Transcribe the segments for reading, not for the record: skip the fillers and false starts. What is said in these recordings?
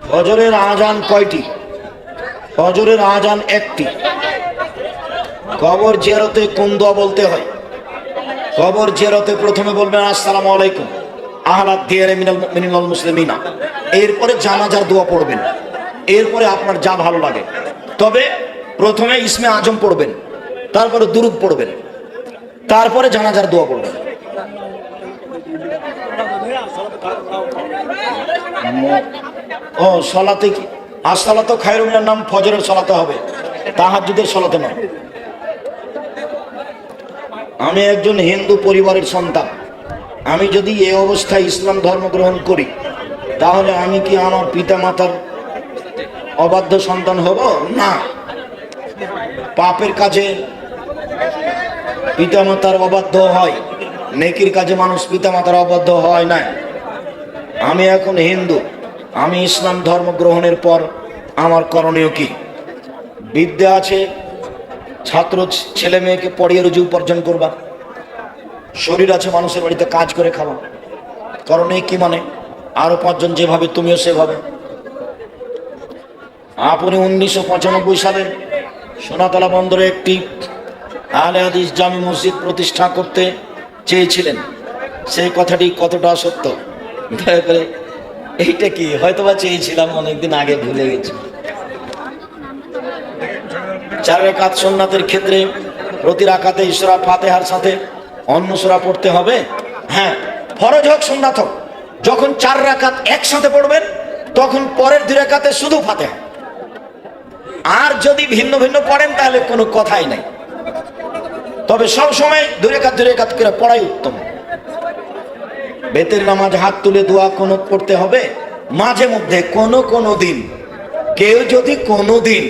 ফজরের আজান কয়টি? ফজরের আজান একটি। কবর জিয়ারতে কোন দোয়া বলতে হয়? কবর জিয়ারতে প্রথমে বলবেন আসসালামু আলাইকুম আহলাদ দিয়ারে মিনাল মুমিনিন ওয়াল মুসলিমিনা, এরপরে জানাজার দোয়া পড়বেন, এরপরে আপনার যা ভালো লাগে। তবে প্রথমে ইসমে আজম পড়বেন, তারপরে দুরূদ পড়বেন, তারপরে জানাজার দোয়া পড়বেন। ও সলাতে কি আসসালাতু খায়রুম মিনান নাম ফজরের সলাতে হবে, তাহাজ্জুদের সলাতে নয়। আমি একজন হিন্দু পরিবারের সন্তান, আমি যদি এই অবস্থায় ইসলাম ধর্ম গ্রহণ করি তাহলে আমি কি আমার পিতা মাতার অবাধ্য সন্তান হব? না। পাপের কাজে পিতা মাতার অবাধ্য হয়, নেকির কাজে মানুষ পিতা মাতার অবাধ্য হয় না। আমি এখন হিন্দু, আমি ইসলাম ধর্ম গ্রহণের পর আমার করণীয় কি? বিদ্যা আছে, ছাত্র ছেলে মেয়েকে পড়িয়ে রুজি উপার্জন করবা। শরীর আছে, মানুষের বাড়িতে কাজ করে খাওয়া। করণীয় কি মানে? আরো 5 জন যেভাবে তুমিও সেভাবে। আপনি 1995 সালে সোনাতলা বন্দরে একটি আহলে হাদিস জামি মসজিদ প্রতিষ্ঠা করতে চেয়েছিলেন, সেই কথাটি কতটা সত্য? দয়া করে এইটা কি হয়তোবা চেয়েছিলাম, অনেকদিন আগে ভুলে গেছি। 4 রাকাত সুন্নাতের ক্ষেত্রে প্রতি রাকাতে সূরা ফাতিহার সাথে অন্য সূরা পড়তে হবে। হ্যাঁ, ফরজ হোক সুন্নাত হোক, যখন 4 রাকাত একসাথে পড়বেন তখন পরের 2 রাকাতে শুধু ফাতিহা। আর যদি ভিন্ন ভিন্ন পড়েন তাহলে কোনো কথাই নাই। তবে সব সময় 2 রাকাত করে পড়াই উত্তম। বেতের নামাজ হাত তুলে দোয়া কুনুত পড়তে হবে। মাঝে মধ্যে কোনো দিন কেউ যদি কোনো দিন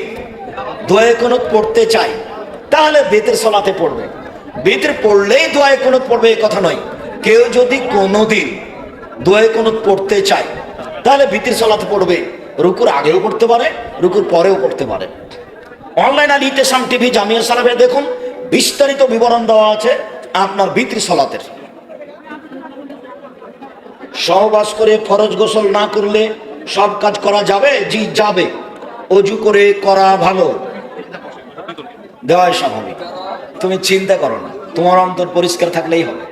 দোয়া কুনুত পড়তে চায় তাহলে বেতের সলাতে পড়বে। বেতের পড়লেই দোয়া কুনুত পড়বে এই কথা নয়। কেউ যদি কোনো দিন দোয়া কুনুত পড়তে চায় তাহলে ভিতর সলাতে পড়বে। রুকুর আগেও পড়তে পারে, রুকুর পরেও পড়তে পারে। অনলাইন আল ইতিসাম টিভি জামিয়া সালাফে দেখুন, বিস্তারিত বিবরণ দেওয়া আছে আপনার ভিতর সলাতের। সহবাস করে ফরজ গোসল না করলে সব কাজ করা যাবে? জি যাবে, অজু করে করা ভালো, দেওয়াই স্বাভাবিক। তুমি চিন্তা করো না, তোমার অন্তর পরিষ্কার থাকলেই হবে,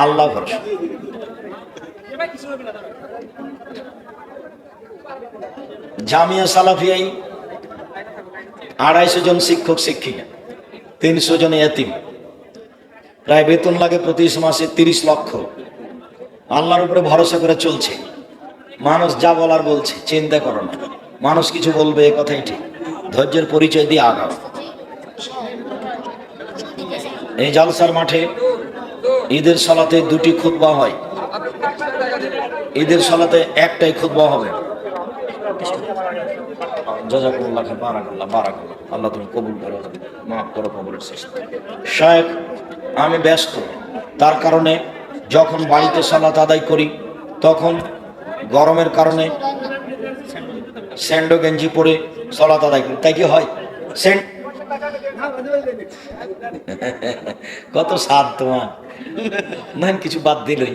আল্লাহ ভরসা। জামিয়া সালাফিয়াই 250 জন শিক্ষক শিক্ষিকা, 300 জন এতিম, প্রায় বেতন লাগে প্রতি মাসে 30 লক্ষ। আল্লাহর উপরে ভরসা করে চলছে। মানুষ যা বলার বলছে, চিন্তা করো না, মানুষ কিছু বলবে, এ কথাই ঠিক। ধৈর্যের পরিচয় দিয়ে আগাও। এই জালসার মাঠে ঈদের সালাতে 2টি খুতবা হয়, ঈদের সালাতে একটাই খুতবা হবে। জাযাকুমুল্লাহ বারাকাল্লাহ বারাকাল্লাহ, আল্লাহ তুমি কবুল করো, মাফ করো, কবরের চেষ্টা। শায়েখ আমি ব্যস্ত, তার কারণে যখন বাড়িতে সালাত আদায় করি তখন গরমের কারণে স্যান্ডো গেঞ্জি পরে সালাত আদায় করি। তাই কি হয়? কত সাদ তোমার, না কিছু বাদ দিলই।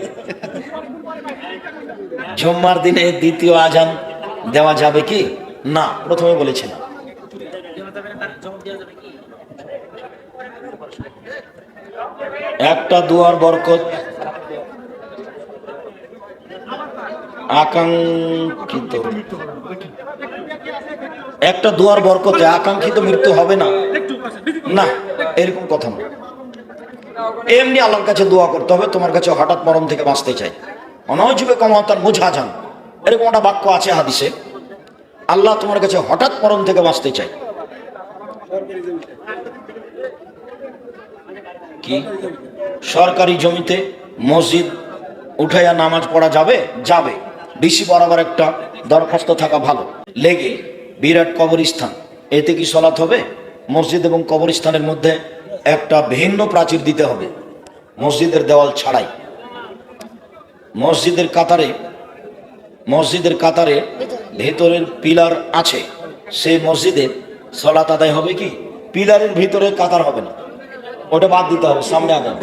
জুম্মার দিনে দ্বিতীয় আজান দেওয়া যাবে কি না? প্রথমে বলেছিলাম। একটা দুয়ার বরকত আকাঙ্ক্ষিত, একটা দুয়ার বরকতে আকাঙ্ক্ষিত মৃত্যু হবে না, না এরকম কথা না। এমনি আল্লাহর কাছে দোয়া করতে হবে, তোমার কাছে হঠাৎ মরণ থেকে বাঁচতে চাই, অনজীবে কমাতার বোঝা যান, এরকম একটা বাক্য আছে হাদিসে। আল্লাহ তোমার কাছে হঠাৎ মরণ থেকে বাঁচতে চাই। কি সরকারি জমিতে মসজিদ উঠাইয়া নামাজ পড়া যাবে? যাবে। ডিসি বরাবর একটা দরখাস্ত থাকা ভালো। লেগে বিরাট কবরস্থান, এতে কি সলাৎ হবে? মসজিদ এবং কবরস্থানের মধ্যে একটা ভিন্ন প্রাচীর দিতে হবে, মসজিদের দেওয়াল ছাড়াই। মসজিদের কাতারে ভেতরের পিলার আছে, সেই মসজিদে সলাৎ আদায় হবে কি? পিলারের ভিতরে কাতার হবে না, ওটা বাদ দিতে হবে, সামনে আদায়।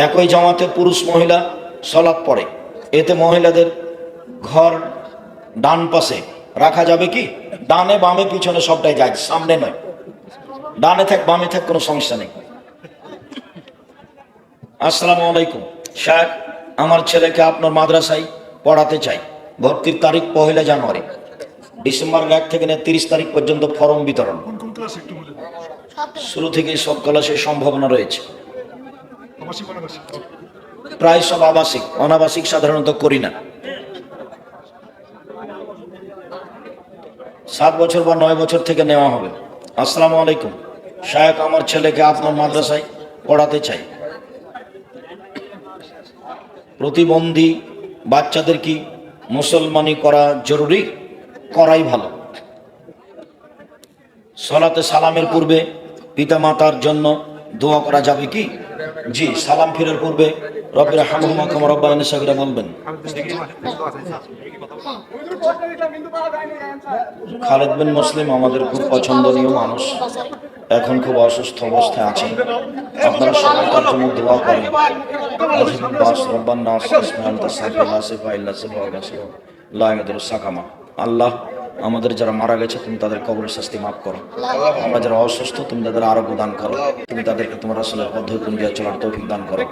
একই জামাতে পুরুষ মহিলা সলাৎ পড়ে, এতে মহিলাদের ঘর ডান পাশে রাখা যাবে কি? ডানে বামে পিছনে সবটাই যায়, সামনে নয়। ডানে থাক বামে থাক কোনো সমস্যা নেই। আসসালামু আলাইকুম শায়েখ, আমার ছেলেকে আপনার মাদ্রাসায় পড়াতে চাই। ভর্তির তারিখ 1 জানুয়ারি। ডিসেম্বর 1 থেকে 30 তারিখ পর্যন্ত ফর্ম বিতরণ। শুরু থেকে সব ক্লাসের সম্ভাবনা রয়েছে। প্রায় সব আবাসিক, অনাবাসিক সাধারণত করি না। 7 বছর বা 9 বছর থেকে নেওয়া হবে। আসসালামু আলাইকুম শায়েখ, আমার ছেলেকে আপনার মাদ্রাসায় পড়াতে চাই। প্রতিবন্ধী বাচ্চাদের কি মুসলমানি করা জরুরি? করাই ভালো। সালাতে সালামের পূর্বে পিতা মাতার জন্য দোয়া করা যাবে কি? জি, সালাম ফিরার পূর্বে রব্বির হামহুমা কামা রাব্বায়ানি সগীরা বলবেন। খালেদ বিন মুসলিম আমাদের খুব পছন্দনীয় মানুষ, এখন খুব অসুস্থ অবস্থায় আছেন। আপনারা সবাই তার জন্য দোয়া করেন। আল্লাহ, আমাদের যারা মারা গেছে তুমি তাদের কবরের শাস্তি মাফ করো। আমরা যারা অসুস্থ তুমি তাদের আরোগ্য দান করো। তুমি তাদেরকে তোমার রাসূলের পদ্ধতি অনুযায়ী চলার তৌফিক দান করো।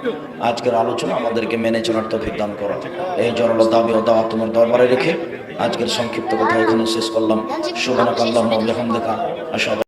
আজকের আলোচনা আমাদেরকে মেনে চলার তৌফিক দান করো। এই জোরালো দাবি ও দাওয়াত তোমার দরবারে রেখে আজকের সংক্ষিপ্ত কথা এখানে শেষ করলাম। সুবহানাকাল্লাহুম্মা ওয়া বিহামদিকা আশহাদু